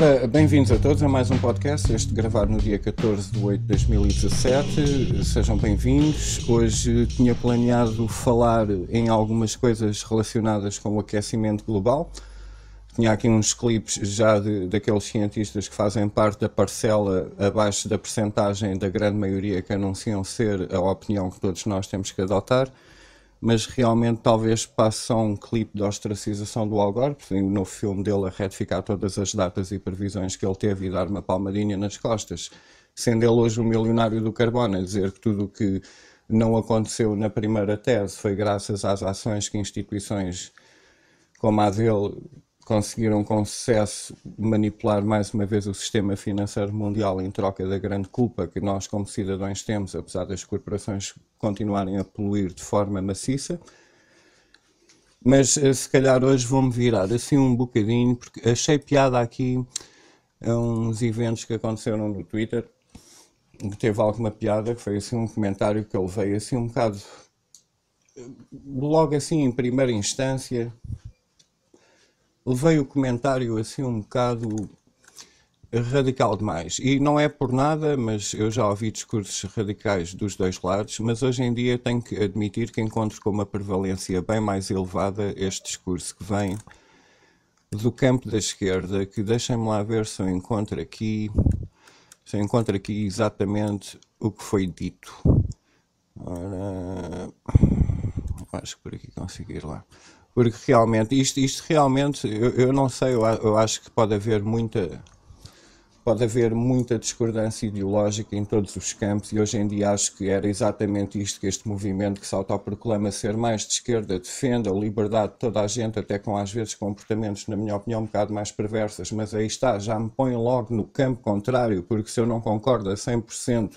Ora, bem-vindos a todos a mais um podcast, este gravado no dia 14 de 8 de 2017. Sejam bem-vindos. Hoje tinha planeado falar em algumas coisas relacionadas com o aquecimento global. Tinha aqui uns clipes já daqueles cientistas que fazem parte da parcela abaixo da percentagem da grande maioria que anunciam ser a opinião que todos nós temos que adotar. Mas realmente talvez passe só um clipe de ostracização do Al Gore, porque tem o novo filme dele a retificar todas as datas e previsões que ele teve e dar uma palmadinha nas costas, sendo ele hoje o milionário do carbono, a dizer que tudo o que não aconteceu na primeira tese foi graças às ações que instituições como a dele conseguiram com sucesso manipular mais uma vez o sistema financeiro mundial em troca da grande culpa que nós como cidadãos temos, apesar das corporações continuarem a poluir de forma maciça. Mas se calhar hoje vou-me virar assim um bocadinho, porque achei piada aqui a uns eventos que aconteceram no Twitter, que teve alguma piada, que foi assim um comentário que ele veio assim um bocado, logo assim em primeira instância, levei o comentário assim um bocado radical demais. E não é por nada, mas eu já ouvi discursos radicais dos dois lados, mas hoje em dia tenho que admitir que encontro com uma prevalência bem mais elevada este discurso que vem do campo da esquerda, que deixem-me lá ver se eu encontro aqui exatamente o que foi dito. Ora, acho que por aqui consigo ir lá. Porque realmente, isto realmente, eu não sei, eu acho que pode haver muita discordância ideológica em todos os campos e hoje em dia acho que era exatamente isto que este movimento que se autoproclama ser mais de esquerda defende, a liberdade de toda a gente, até com às vezes comportamentos, na minha opinião, um bocado mais perversas, mas aí está, já me põe logo no campo contrário, porque se eu não concordo a 100%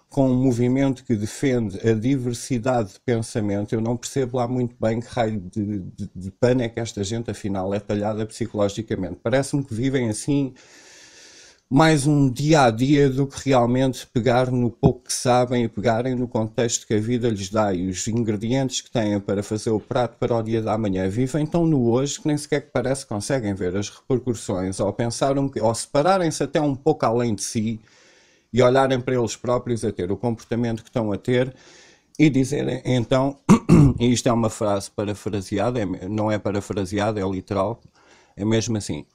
com um movimento que defende a diversidade de pensamento, eu não percebo lá muito bem que raio de pano é que esta gente afinal é talhada psicologicamente. Parece-me que vivem assim mais um dia-a-dia do que realmente pegar no pouco que sabem e pegarem no contexto que a vida lhes dá e os ingredientes que têm para fazer o prato para o dia da manhã. Vivem tão no hoje que nem sequer que parece que conseguem ver as repercussões ou pensar ou separarem-se até um pouco além de si e olharem para eles próprios a ter o comportamento que estão a ter e dizerem então, e isto é uma frase parafraseada, não é parafraseada, é literal, é mesmo assim: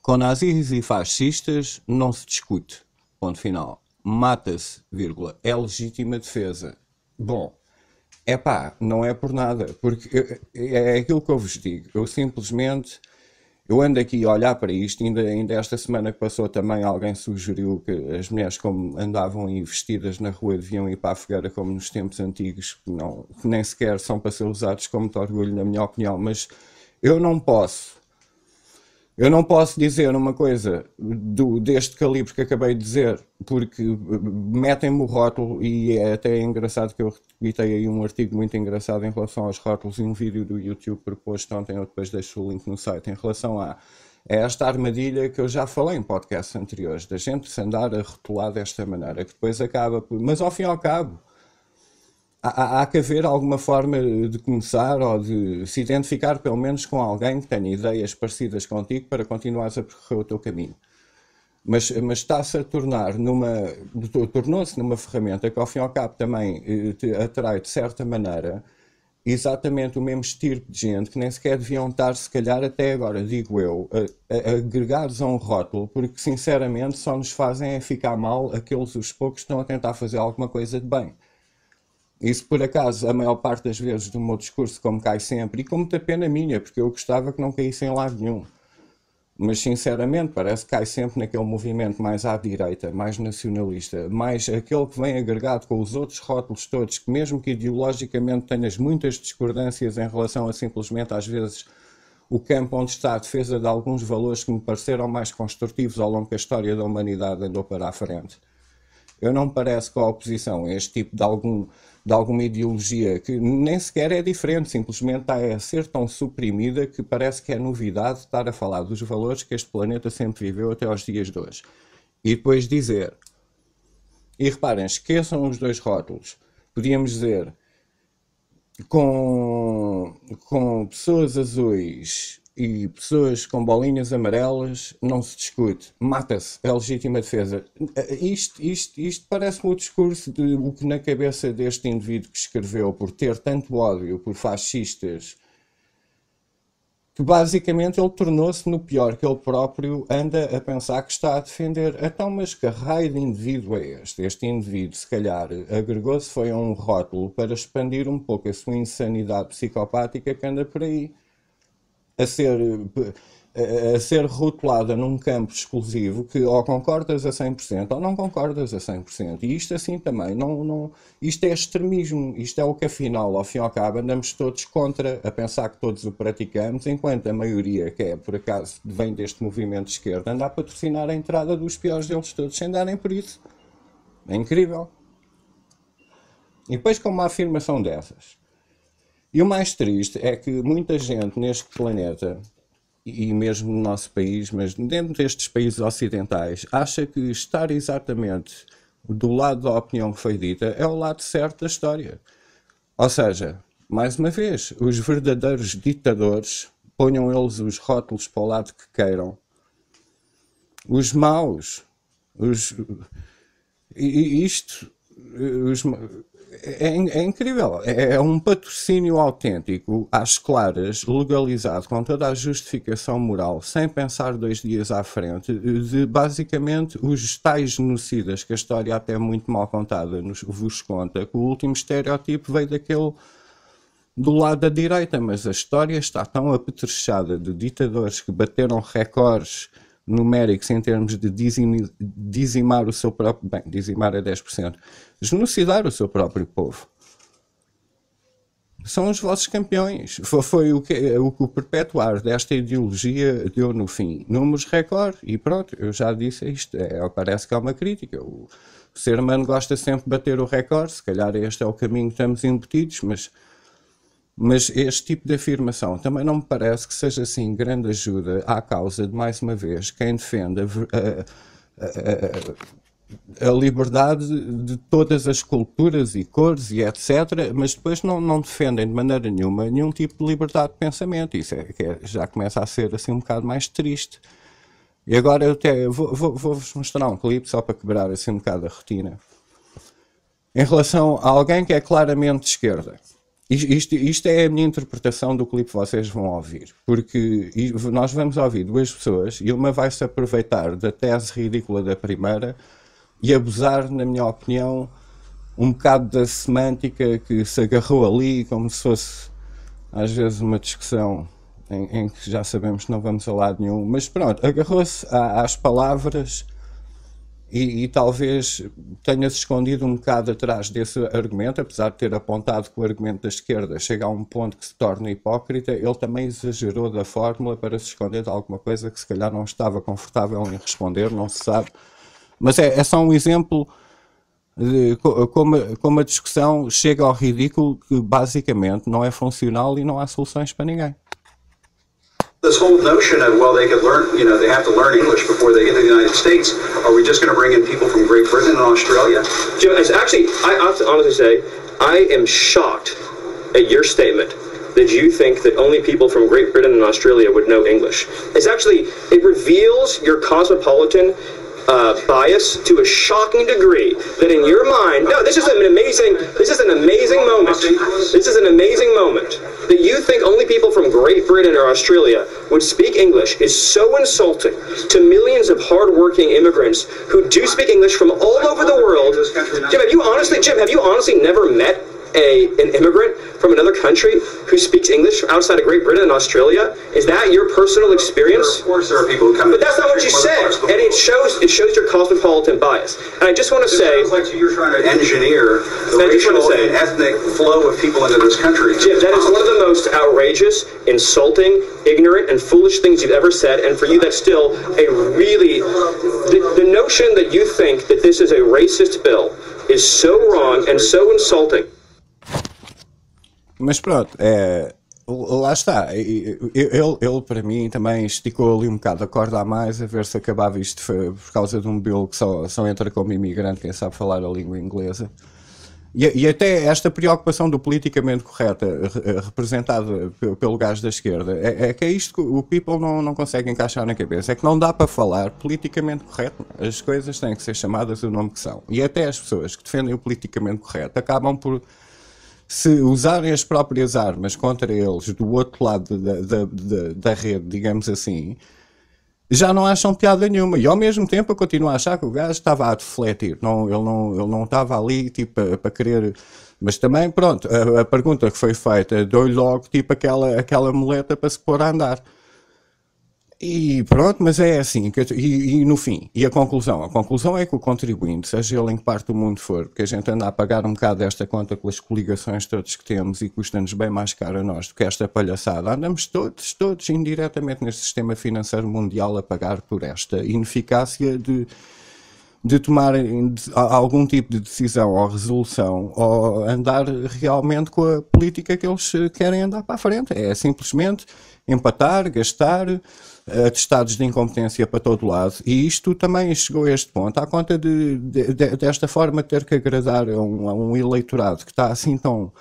com nazis e fascistas não se discute, ponto final. Mata-se, vírgula, é legítima defesa. Bom, não é por nada, porque é aquilo que eu vos digo, eu ando aqui a olhar para isto, ainda esta semana que passou também alguém sugeriu que as mulheres como andavam aí vestidas na rua deviam ir para a fogueira como nos tempos antigos, que nem sequer são para ser usados com muito orgulho na minha opinião, mas eu não posso dizer uma coisa deste calibre que acabei de dizer, porque metem-me o rótulo, e é até engraçado que eu retweetei aí um artigo muito engraçado em relação aos rótulos e um vídeo do YouTube proposto ontem, eu depois deixo o link no site, em relação a esta armadilha que eu já falei em podcasts anteriores, da gente se andar a rotular desta maneira, que depois acaba por... Mas ao fim e ao cabo, há que haver alguma forma de começar ou de se identificar pelo menos com alguém que tenha ideias parecidas contigo para continuares a percorrer o teu caminho. Mas está-se a tornou-se numa ferramenta que ao fim e ao cabo também te atrai de certa maneira exatamente o mesmo estirpe de gente que nem sequer deviam estar, se calhar até agora, digo eu, agregados a um rótulo, porque sinceramente só nos fazem ficar mal os poucos que estão a tentar fazer alguma coisa de bem. Isso, por acaso, a maior parte das vezes do meu discurso, como cai sempre, e com muita pena minha, porque eu gostava que não caísse em lado nenhum. Mas, sinceramente, parece que cai sempre naquele movimento mais à direita, mais nacionalista, mais aquele que vem agregado com os outros rótulos todos, que mesmo que ideologicamente tenhas muitas discordâncias em relação a simplesmente, às vezes, o campo onde está a defesa de alguns valores que me pareceram mais construtivos ao longo da história da humanidade andou para a frente. Eu não me parece que a oposição a este tipo de alguma ideologia que nem sequer é diferente, simplesmente está a ser tão suprimida que parece que é novidade estar a falar dos valores que este planeta sempre viveu até aos dias de hoje. E depois dizer, e reparem, esqueçam os dois rótulos, podíamos dizer com pessoas azuis e pessoas com bolinhas amarelas, não se discute, mata-se, é legítima defesa. Isto parece-me o discurso de o que na cabeça deste indivíduo que escreveu por ter tanto ódio por fascistas, que basicamente ele tornou-se no pior que ele próprio anda a pensar que está a defender. Então, mas que raio de indivíduo é este? Este indivíduo, se calhar, agregou-se foi a um rótulo para expandir um pouco a sua insanidade psicopática que anda por aí a ser rotulada num campo exclusivo que ou concordas a 100% ou não concordas a 100%. E isto assim também, isto é extremismo, isto é o que afinal, ao fim e ao cabo, andamos todos contra, a pensar que todos o praticamos, enquanto a maioria, que é por acaso vem deste movimento de esquerda, anda a patrocinar a entrada dos piores deles todos sem darem por isso. É incrível. E depois com uma afirmação dessas. E o mais triste é que muita gente neste planeta, e mesmo no nosso país, mas dentro destes países ocidentais, acha que estar exatamente do lado da opinião que foi dita é o lado certo da história. Ou seja, mais uma vez, os verdadeiros ditadores, ponham eles os rótulos para o lado que queiram, os maus, é incrível, é um patrocínio autêntico, às claras, legalizado, com toda a justificação moral, sem pensar 2 dias à frente, de basicamente os tais genocidas, que a história até muito mal contada vos conta, que o último estereótipo veio daquele do lado da direita, mas a história está tão apetrechada de ditadores que bateram recordes numéricos em termos de dizimar o seu próprio... Bem, dizimar é 10%. Genocidar o seu próprio povo. São os vossos campeões. Foi o que o perpetuar desta ideologia deu no fim. Números recorde. E pronto, eu já disse isto. Parece que é uma crítica. O ser humano gosta sempre de bater o recorde. Se calhar este é o caminho que estamos embutidos, mas este tipo de afirmação também não me parece que seja assim grande ajuda à causa de, mais uma vez, quem defende a liberdade de todas as culturas e cores e etc., mas depois não defendem de maneira nenhuma nenhum tipo de liberdade de pensamento. Isso já começa a ser assim um bocado mais triste. E agora eu até vou-vos mostrar um clipe só para quebrar assim um bocado a rotina. Em relação a alguém que é claramente de esquerda. Isto é a minha interpretação do clipe que vocês vão ouvir, porque nós vamos ouvir 2 pessoas e uma vai se aproveitar da tese ridícula da primeira e abusar, na minha opinião, um bocado da semântica que se agarrou ali, como se fosse às vezes uma discussão em que já sabemos que não vamos a lado nenhum, mas pronto, agarrou-se às palavras e talvez tenha-se escondido um bocado atrás desse argumento, apesar de ter apontado que o argumento da esquerda chega a um ponto que se torna hipócrita, ele também exagerou da fórmula para se esconder de alguma coisa que se calhar não estava confortável em responder, não se sabe. Mas é só um exemplo de como a discussão chega ao ridículo, que basicamente não é funcional e não há soluções para ninguém. This whole notion of, well, they could learn, they have to learn English before they get to the United States. Are we just going to bring in people from Great Britain and Australia? Jim, actually, I have to honestly say, I am shocked at your statement that you think that only people from Great Britain and Australia would know English. It reveals your cosmopolitan bias to a shocking degree that in your mind, no, this is an amazing moment. This is an amazing moment. That you think only people from Great Britain or Australia would speak English is so insulting to millions of hard-working immigrants who do speak English from all over the world. Jim, have you honestly never met an immigrant from another country who speaks English outside of Great Britain and Australia? Is that your personal experience? Of course there are people who come. But that's not what you said, and it shows your cosmopolitan bias. And I just want to say, it sounds like you're trying to engineer the racial and ethnic flow of people into this country. Jim, that is one of the most outrageous, insulting, ignorant, and foolish things you've ever said, and for you that's still a really... The notion that you think that this is a racist bill is so wrong and so insulting. Mas pronto, lá está. Ele para mim também esticou ali um bocado a corda a mais, a ver se acabava isto por causa de um bill que só entra como imigrante quem sabe falar a língua inglesa. E até esta preocupação do politicamente correto, representada pelo gajo da esquerda, é que é isto que o people não consegue encaixar na cabeça. É que não dá para falar politicamente correto. As coisas têm que ser chamadas do nome que são. E até as pessoas que defendem o politicamente correto acabam por, se usarem as próprias armas contra eles do outro lado da rede, digamos assim, já não acham piada nenhuma. E ao mesmo tempo eu continuo a achar que o gajo estava a defletir. Ele não estava ali tipo, para querer. Mas também, pronto, a pergunta que foi feita deu-lhe logo tipo aquela muleta para se pôr a andar. E pronto, mas é assim, e no fim, e a conclusão é que o contribuinte, seja ele em que parte do mundo for, porque a gente anda a pagar um bocado desta conta pelas coligações todas que temos e custa-nos bem mais caro a nós do que esta palhaçada, andamos todos indiretamente neste sistema financeiro mundial a pagar por esta ineficácia de tomar algum tipo de decisão ou resolução ou andar realmente com a política que eles querem andar para a frente. É simplesmente empatar, gastar, atestados de incompetência para todo lado, e isto também chegou a este ponto, à conta desta forma de ter que agradar a um eleitorado que está assim tão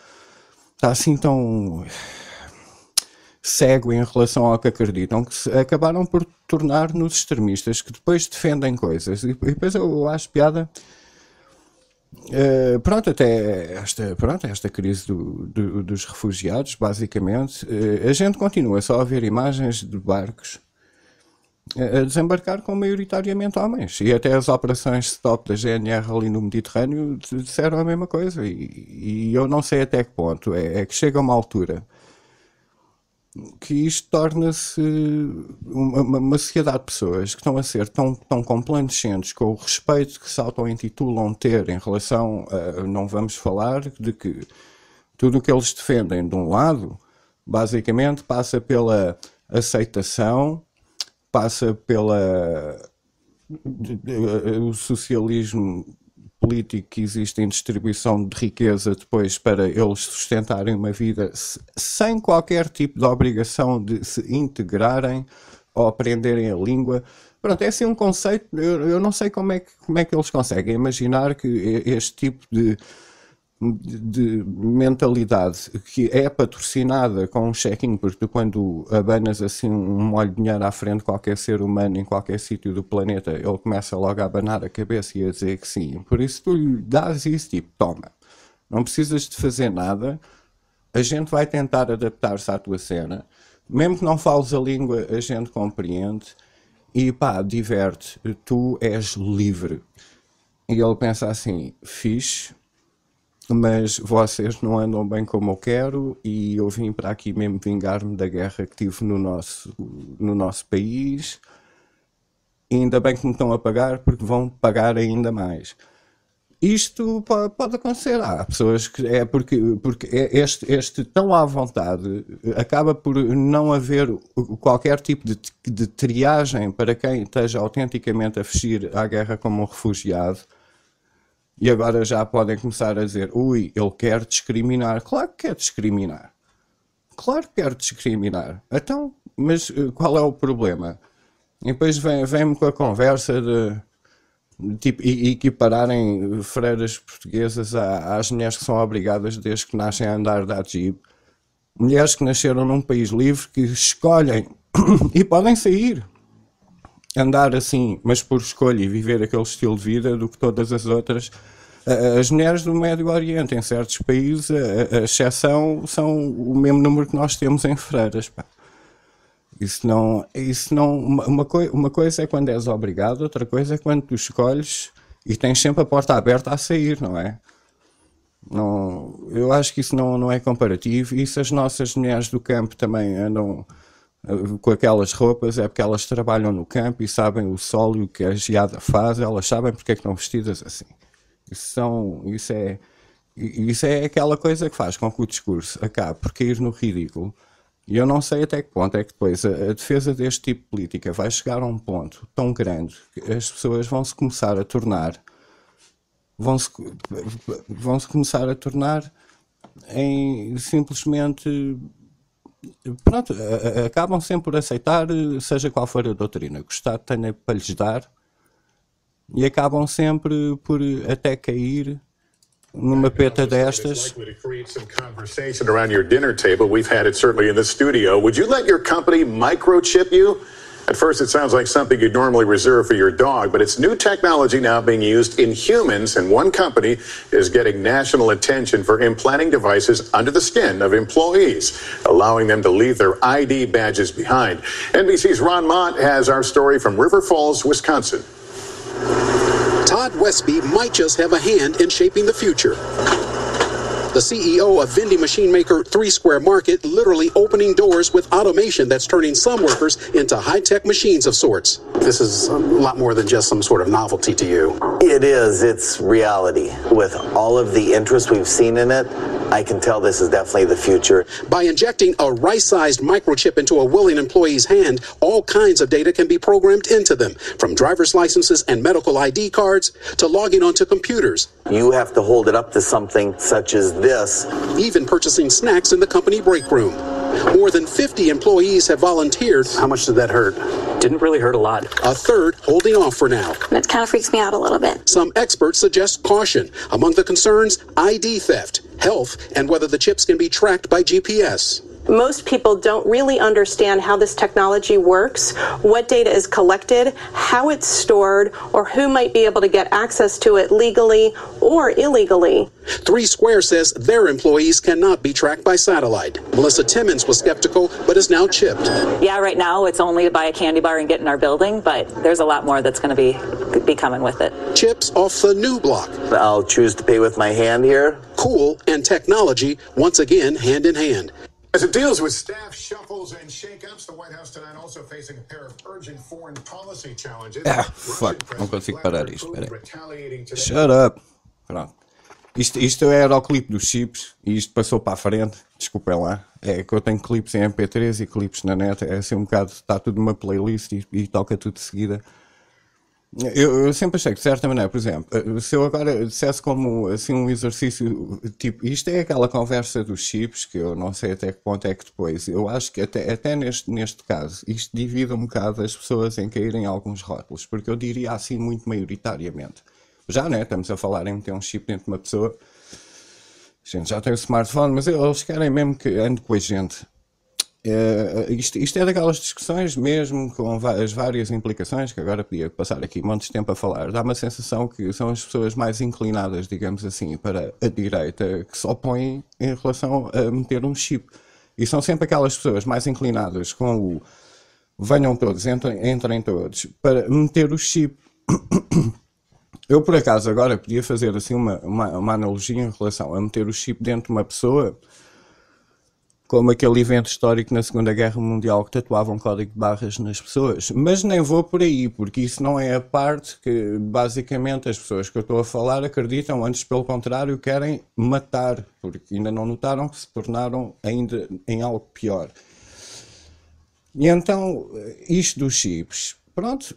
cego em relação ao que acreditam, que acabaram por tornar-nos extremistas, que depois defendem coisas, e depois eu acho piada. Até esta crise dos refugiados, basicamente, a gente continua só a ver imagens de barcos a desembarcar com maioritariamente homens, e até as operações stop da GNR ali no Mediterrâneo disseram a mesma coisa, e eu não sei até que ponto, é que chega uma altura que isto torna-se uma sociedade de pessoas que estão a ser tão complacentes com o respeito que se auto-intitulam ter em relação a, não vamos falar de que tudo o que eles defendem de um lado, basicamente passa pela aceitação, passa pela o socialismo político que existe em distribuição de riqueza depois para eles sustentarem uma vida sem qualquer tipo de obrigação de se integrarem ou aprenderem a língua. Pronto, é assim um conceito, eu não sei como é que eles conseguem imaginar que este tipo de mentalidade que é patrocinada com um chequinho, porque tu, quando abanas assim um molho de dinheiro à frente de qualquer ser humano em qualquer sítio do planeta, ele começa logo a abanar a cabeça e a dizer que sim. Por isso tu lhe dás isso, tipo, toma, não precisas de fazer nada, a gente vai tentar adaptar-se à tua cena, mesmo que não fales a língua, a gente compreende, e pá, diverte, tu és livre. E ele pensa assim, fixe, mas vocês não andam bem como eu quero, e eu vim para aqui mesmo vingar-me da guerra que tive no nosso país, e ainda bem que me estão a pagar, porque vão pagar ainda mais. Isto pode acontecer, há pessoas que porque este tão à vontade acaba por não haver qualquer tipo de triagem para quem esteja autenticamente a fugir à guerra como um refugiado. E agora já podem começar a dizer, ui, ele quer discriminar. Claro que quer discriminar. Claro que quer discriminar. Então, mas qual é o problema? E depois vem-me com a conversa de tipo, equipararem freiras portuguesas às mulheres que são obrigadas desde que nascem a andar de jeep. Mulheres que nasceram num país livre, que escolhem e podem sair. Andar assim, mas por escolha, e viver aquele estilo de vida do que todas as outras. As mulheres do Médio Oriente, em certos países, a exceção são o mesmo número que nós temos em freiras. Pá. Uma coisa é quando és obrigado, outra coisa é quando tu escolhes e tens sempre a porta aberta a sair, não é? Não, eu acho que isso não é comparativo, e se as nossas mulheres do campo também andam com aquelas roupas, é porque elas trabalham no campo e sabem o sol e o que a geada faz, elas sabem porque é que estão vestidas assim. Isso é aquela coisa que faz com que o discurso acabe por cair no ridículo, e eu não sei até que ponto é que depois a defesa deste tipo de política vai chegar a um ponto tão grande que as pessoas vão-se começar a tornar em simplesmente... Pronto, acabam sempre por aceitar, seja qual for a doutrina que o Estado tenha para lhes dar, e acabam sempre por até cair numa peta destas. Conversation around your dinner table. We've had it certainly in the studio. Would you let your company microchip you? At first, it sounds like something you'd normally reserve for your dog, but it's new technology now being used in humans, and one company is getting national attention for implanting devices under the skin of employees, allowing them to leave their ID badges behind. NBC's Ron Mott has our story from River Falls, Wisconsin. Todd Westby might just have a hand in shaping the future. The CEO of vending machine maker 3 Square Market literally opening doors with automation that's turning some workers into high-tech machines of sorts. This is a lot more than just some sort of novelty to you. It is. It's reality. With all of the interest we've seen in it, I can tell this is definitely the future. By injecting a rice-sized microchip into a willing employee's hand, all kinds of data can be programmed into them, from driver's licenses and medical ID cards to logging onto computers. You have to hold it up to something such as this. Even purchasing snacks in the company break room. More than 50 employees have volunteered. How much did that hurt? Didn't really hurt a lot. A third holding off for now. It kind of freaks me out a little bit. Some experts suggest caution. Among the concerns, ID theft, health, and whether the chips can be tracked by GPS. Most people don't really understand how this technology works, what data is collected, how it's stored, or who might be able to get access to it legally or illegally. 3 Square says their employees cannot be tracked by satellite. Melissa Timmons was skeptical, but is now chipped. Yeah, right now it's only to buy a candy bar and get in our building, but there's a lot more that's going to be coming with it. Chips off the new block. I'll choose to pay with my hand here. Cool and technology, once again, hand in hand. As it deals with staff shuffles and shakeups, the White House tonight also facing a pair of urgent foreign policy challenges. Fuck, não consigo parar isto, peraí. Shut up. Pronto. Isto era o clipe dos chips e isto passou para a frente. Desculpem lá. É que eu tenho clipes em MP3 e clipes na net. É assim um bocado, está tudo numa playlist e toca tudo de seguida. Eu sempre achei que, de certa maneira, por exemplo, se eu agora dissesse como assim um exercício, tipo, isto é aquela conversa dos chips, que eu não sei até que ponto é que depois, eu acho que até neste caso, isto divide um bocado as pessoas em caírem em alguns rótulos, porque eu diria assim muito maioritariamente. Já, né, estamos a falar em meter um chip dentro de uma pessoa, a gente já tem o smartphone, mas eles querem mesmo que ande com a gente. Isto é daquelas discussões mesmo com as várias implicações que agora podia passar aqui montes de tempo a falar. Dá uma sensação que são as pessoas mais inclinadas, digamos assim, para a direita que se opõem em relação a meter um chip, e são sempre aquelas pessoas mais inclinadas com o venham todos, entrem todos, para meter o chip. Eu por acaso agora podia fazer assim uma analogia em relação a meter o chip dentro de uma pessoa, como aquele evento histórico na Segunda Guerra Mundial que tatuavam código de barras nas pessoas. Mas nem vou por aí, porque isso não é a parte que basicamente as pessoas que eu estou a falar acreditam, antes pelo contrário querem matar, porque ainda não notaram que se tornaram ainda em algo pior. E então, isto dos chips, pronto,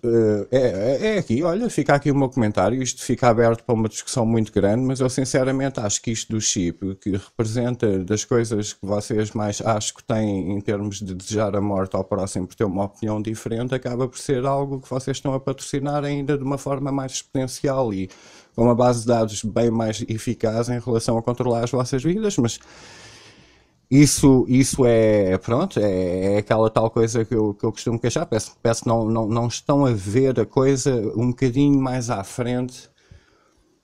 é aqui, olha, fica aqui o meu comentário, isto fica aberto para uma discussão muito grande, mas eu sinceramente acho que isto do chip, que representa das coisas que vocês mais acho que têm em termos de desejar a morte ao próximo por ter uma opinião diferente, acaba por ser algo que vocês estão a patrocinar ainda de uma forma mais exponencial e com uma base de dados bem mais eficaz em relação a controlar as vossas vidas, mas isso é, pronto, é aquela tal coisa que eu costumo queixar, parece que não estão a ver a coisa um bocadinho mais à frente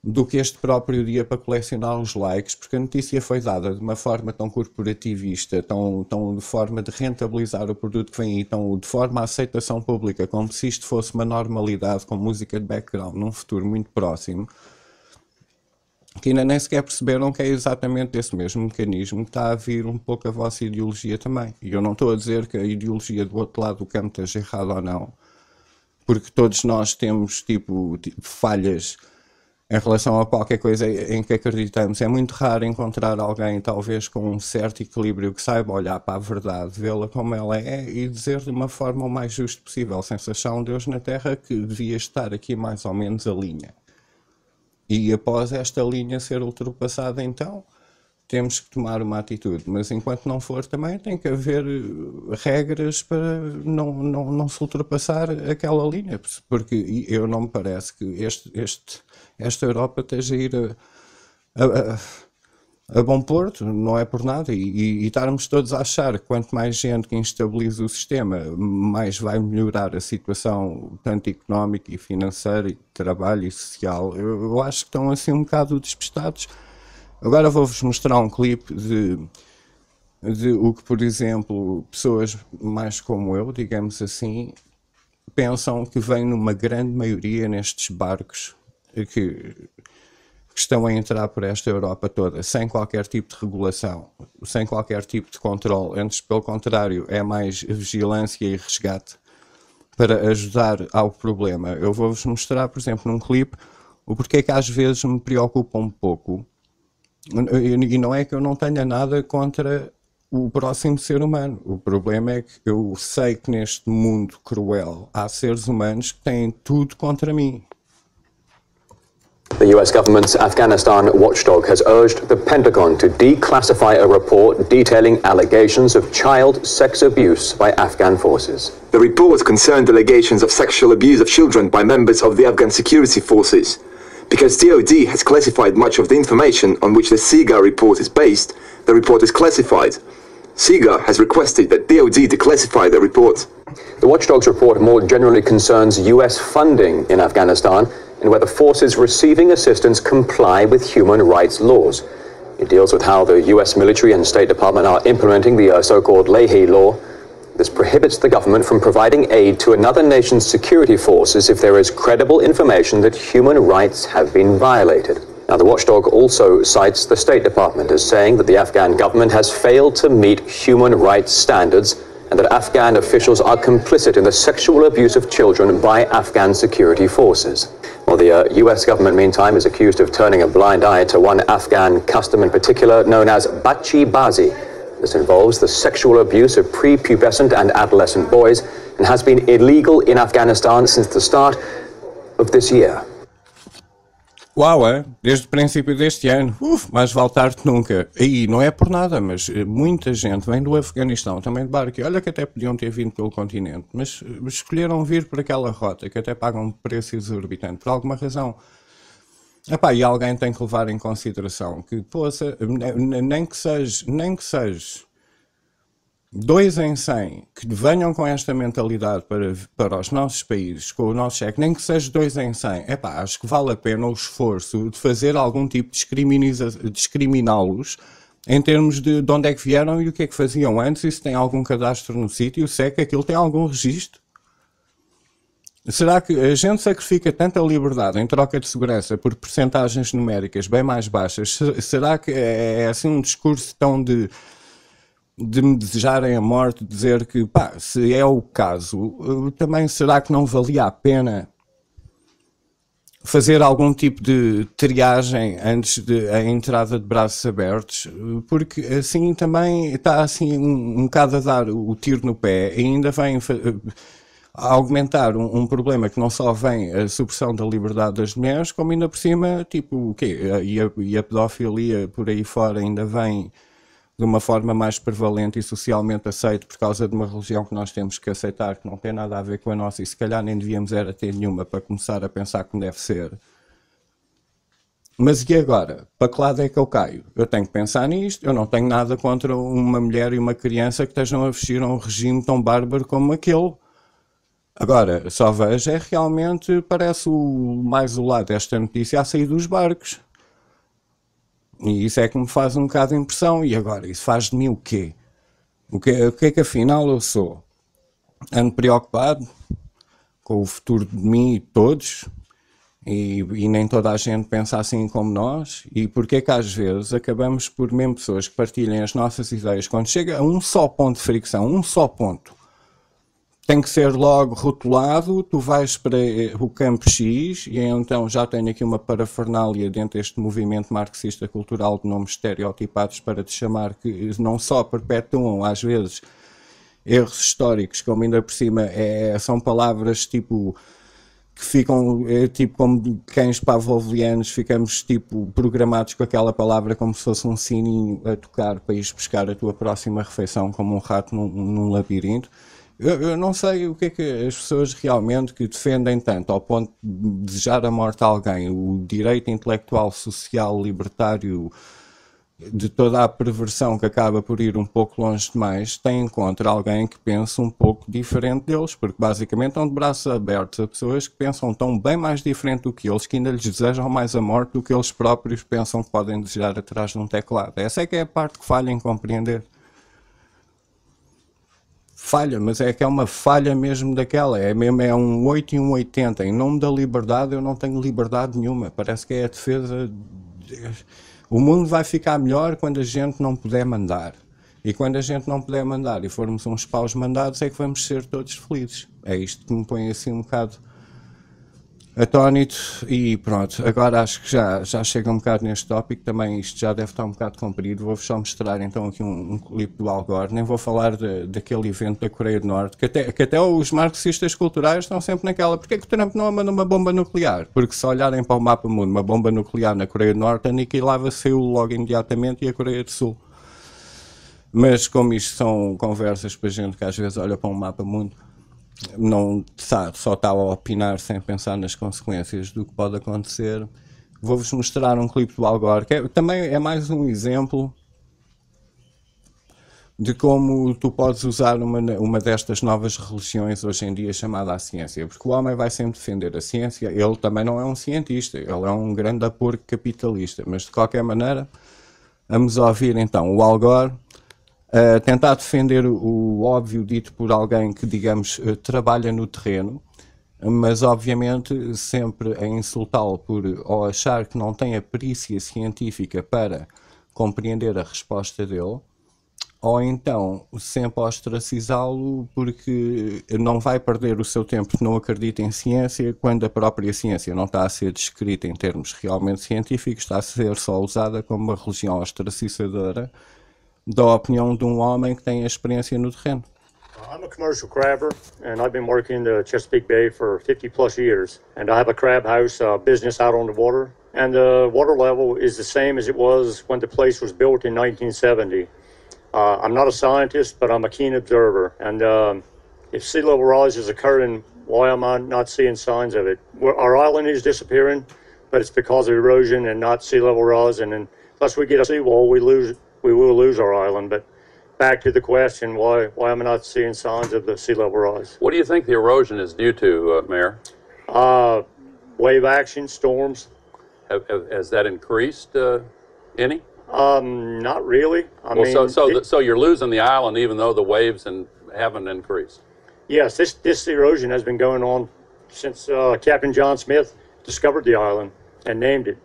do que este próprio dia para colecionar os likes, porque a notícia foi dada de uma forma tão corporativista, tão de forma de rentabilizar o produto que vem aí, tão de forma à aceitação pública, como se isto fosse uma normalidade com música de background num futuro muito próximo, que ainda nem sequer perceberam que é exatamente esse mesmo mecanismo que está a vir um pouco a vossa ideologia também. E eu não estou a dizer que a ideologia do outro lado do campo esteja errada ou não, porque todos nós temos tipo falhas em relação a qualquer coisa em que acreditamos. É muito raro encontrar alguém talvez com um certo equilíbrio que saiba olhar para a verdade, vê-la como ela é e dizer de uma forma o mais justa possível, sem se achar um Deus na Terra, que devia estar aqui mais ou menos a linha. E após esta linha ser ultrapassada, então, temos que tomar uma atitude. Mas enquanto não for, também tem que haver regras para não se ultrapassar aquela linha. Porque eu não me parece que esta Europa esteja a ir a bom porto, não é por nada, e estarmos todos a achar que quanto mais gente que instabiliza o sistema, mais vai melhorar a situação, tanto económica e financeira, e de trabalho e social. Eu acho que estão assim um bocado despistados. Agora vou-vos mostrar um clipe de o que, por exemplo, pessoas mais como eu, digamos assim, pensam que vem numa grande maioria nestes barcos que estão a entrar por esta Europa toda, sem qualquer tipo de regulação, sem qualquer tipo de controle. Antes, pelo contrário, é mais vigilância e resgate para ajudar ao problema. Eu vou-vos mostrar, por exemplo, num clipe, o porquê que às vezes me preocupa um pouco. E não é que eu não tenha nada contra o próximo ser humano. O problema é que eu sei que neste mundo cruel há seres humanos que têm tudo contra mim. The US government's Afghanistan watchdog has urged the Pentagon to declassify a report detailing allegations of child sex abuse by Afghan forces. The report concerned allegations of sexual abuse of children by members of the Afghan security forces. Because DoD has classified much of the information on which the SIGA report is based, the report is classified. SIGA has requested that DoD declassify the report. The watchdog's report more generally concerns US funding in Afghanistan and whether forces receiving assistance comply with human rights laws. It deals with how the US military and State Department are implementing the so-called Leahy Law. This prohibits the government from providing aid to another nation's security forces if there is credible information that human rights have been violated. Now, the watchdog also cites the State Department as saying that the Afghan government has failed to meet human rights standards and that Afghan officials are complicit in the sexual abuse of children by Afghan security forces. Well, the US government, meantime, is accused of turning a blind eye to one Afghan custom in particular known as Bachi Bazi. This involves the sexual abuse of prepubescent and adolescent boys and has been illegal in Afghanistan since the start of this year. Uau, desde o princípio deste ano, mais vale tarde que nunca. E não é por nada, mas muita gente vem do Afeganistão, também de barco, e olha que até podiam ter vindo pelo continente, mas escolheram vir por aquela rota, que até pagam um preço exorbitante, por alguma razão. Epá, e alguém tem que levar em consideração que, poça, nem que seja 2 em 100 que venham com esta mentalidade para os nossos países, com o nosso cheque, nem que seja 2 em 100, epá, acho que vale a pena o esforço de fazer algum tipo de discriminá-los em termos de onde é que vieram e o que é que faziam antes, e se tem algum cadastro no sítio, se é que aquilo tem algum registro. Será que a gente sacrifica tanta liberdade em troca de segurança por percentagens numéricas bem mais baixas? Será que é assim um discurso tão de me desejarem a morte, dizer que, pá, se é o caso, também será que não valia a pena fazer algum tipo de triagem antes da entrada de braços abertos? Porque assim também está assim um bocado a dar o tiro no pé e ainda vem a aumentar um problema que não só vem a supressão da liberdade das mulheres, como ainda por cima, tipo, o quê? E a pedofilia por aí fora ainda vem de uma forma mais prevalente e socialmente aceita por causa de uma religião que nós temos que aceitar, que não tem nada a ver com a nossa, e se calhar nem devíamos era ter nenhuma para começar a pensar como deve ser. Mas e agora? Para que lado é que eu caio? Eu tenho que pensar nisto. Eu não tenho nada contra uma mulher e uma criança que estejam a vestir a um regime tão bárbaro como aquele. Agora, só vejo é realmente, parece mais o lado desta notícia a sair dos barcos. E isso é que me faz um bocado de impressão. E agora, isso faz de mim o quê? O que é que afinal eu sou? Ando preocupado com o futuro de mim e de todos? E nem toda a gente pensa assim como nós? E porquê é que às vezes acabamos por, mesmo pessoas que partilhem as nossas ideias, quando chega a um só ponto de fricção, um só ponto, tem que ser logo rotulado, tu vais para o campo X, e então já tenho aqui uma parafernália dentro deste movimento marxista cultural de nomes estereotipados para te chamar, que não só perpetuam às vezes erros históricos, como ainda por cima são palavras tipo que ficam tipo como cães pavlovianos, ficamos tipo programados com aquela palavra como se fosse um sininho a tocar para ires buscar a tua próxima refeição, como um rato num labirinto. Eu não sei o que é que as pessoas realmente que defendem tanto ao ponto de desejar a morte a alguém, o direito intelectual, social, libertário, de toda a perversão que acaba por ir um pouco longe demais, têm contra alguém que pensa um pouco diferente deles, porque basicamente estão de braços abertos a pessoas que pensam tão bem mais diferente do que eles, que ainda lhes desejam mais a morte do que eles próprios pensam que podem desejar atrás de um teclado. Essa é que é a parte que falha em compreender. Falha, mas é que é uma falha mesmo daquela, é um 8 e um 80. Em nome da liberdade eu não tenho liberdade nenhuma, parece que é a defesa... O mundo vai ficar melhor quando a gente não puder mandar. E quando a gente não puder mandar e formos uns paus mandados é que vamos ser todos felizes. É isto que me põe assim um bocado atónito e pronto. Agora acho que já chega um bocado neste tópico, também isto já deve estar um bocado comprido. Vou-vos só mostrar então aqui um clipe do Al Gore. Nem vou falar daquele evento da Coreia do Norte, que até os marxistas culturais estão sempre naquela. Porque é que o Trump não manda uma bomba nuclear? Porque se olharem para o mapa mundo, uma bomba nuclear na Coreia do Norte aniquilava Seul logo imediatamente e a Coreia do Sul. Mas como isto são conversas para gente que às vezes olha para um mapa mundo, não sabe, só está a opinar sem pensar nas consequências do que pode acontecer. Vou-vos mostrar um clipe do Al Gore, que também é mais um exemplo de como tu podes usar uma destas novas religiões hoje em dia chamada a ciência, porque o homem vai sempre defender a ciência. Ele também não é um cientista, ele é um grande apurco capitalista, mas de qualquer maneira vamos ouvir então o Al Gore tentar defender o óbvio dito por alguém que, digamos, trabalha no terreno, mas obviamente sempre a insultá-lo por ou achar que não tem a perícia científica para compreender a resposta dele, ou então sempre ostracizá-lo porque não vai perder o seu tempo que não acredita em ciência, quando a própria ciência não está a ser descrita em termos realmente científicos, está a ser só usada como uma religião ostracizadora da opinião de um homem que tem a experiência no terreno. I'm a commercial crabber, and I've been working in the Chesapeake Bay for 50 plus years. And I have a crab house business out on the water. And the water level is the same as it was when the place was built in 1970. I'm not a scientist, but I'm a keen observer. And if sea level rise is occurring, why am I not seeing signs of it? Our island is disappearing, but it's because of erosion and not sea level rise. And unless we get a seawall, we will lose our island. But back to the question, why am I not seeing signs of the sea level rise? What do you think the erosion is due to, Mayor? Wave action, storms. Has that increased any? Not really. I mean, so you're losing the island even though the waves haven't increased? Yes, this erosion has been going on since Captain John Smith discovered the island and named it.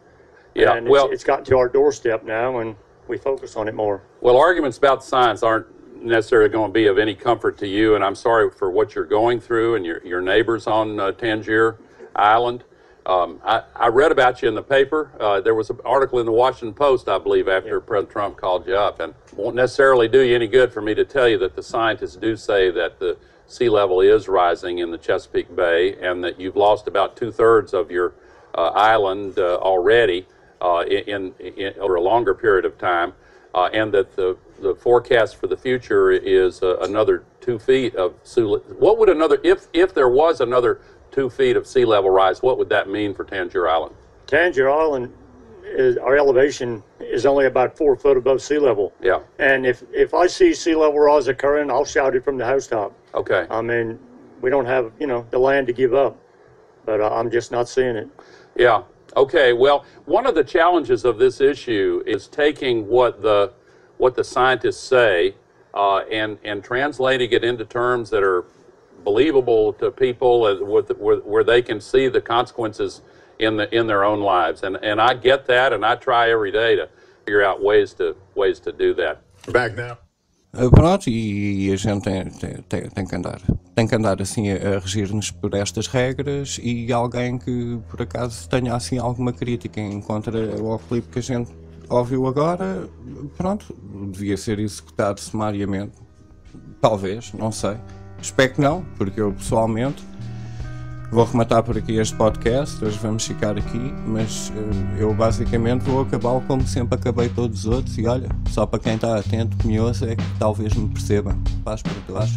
Yeah, and it's gotten to our doorstep now, and we focus on it more. Well, arguments about science aren't necessarily going to be of any comfort to you, and I'm sorry for what you're going through and your neighbors on Tangier Island. I read about you in the paper. There was an article in the Washington Post, I believe, after President Trump called you up, and it won't necessarily do you any good for me to tell you that the scientists do say that the sea level is rising in the Chesapeake Bay and that you've lost about 2/3 of your island already over a longer period of time, and that the forecast for the future is another 2 feet of sea level. What would if there was another 2 feet of sea level rise, what would that mean for Tangier Island? Tangier Island, our elevation is only about 4 foot above sea level. Yeah. And if I see sea level rise occurring, I'll shout it from the housetop. Okay. I mean, we don't have, the land to give up, but I'm just not seeing it. Yeah. Okay. Well, one of the challenges of this issue is taking what the scientists say and translating it into terms that are believable to people where they can see the consequences in their own lives. And I get that, and I try every day to figure out ways to do that. Back now. Pronto, e a gente tem que andar assim a regir-nos por estas regras, e alguém que por acaso tenha assim alguma crítica em contra o clipe que a gente ouviu agora, pronto, devia ser executado sumariamente, talvez, não sei. Espero que não, porque eu pessoalmente vou rematar por aqui este podcast, hoje vamos ficar aqui, mas eu basicamente vou acabá-lo como sempre acabei todos os outros, e olha, só para quem está atento, que me ouça, é que talvez me perceba. Paz para todos.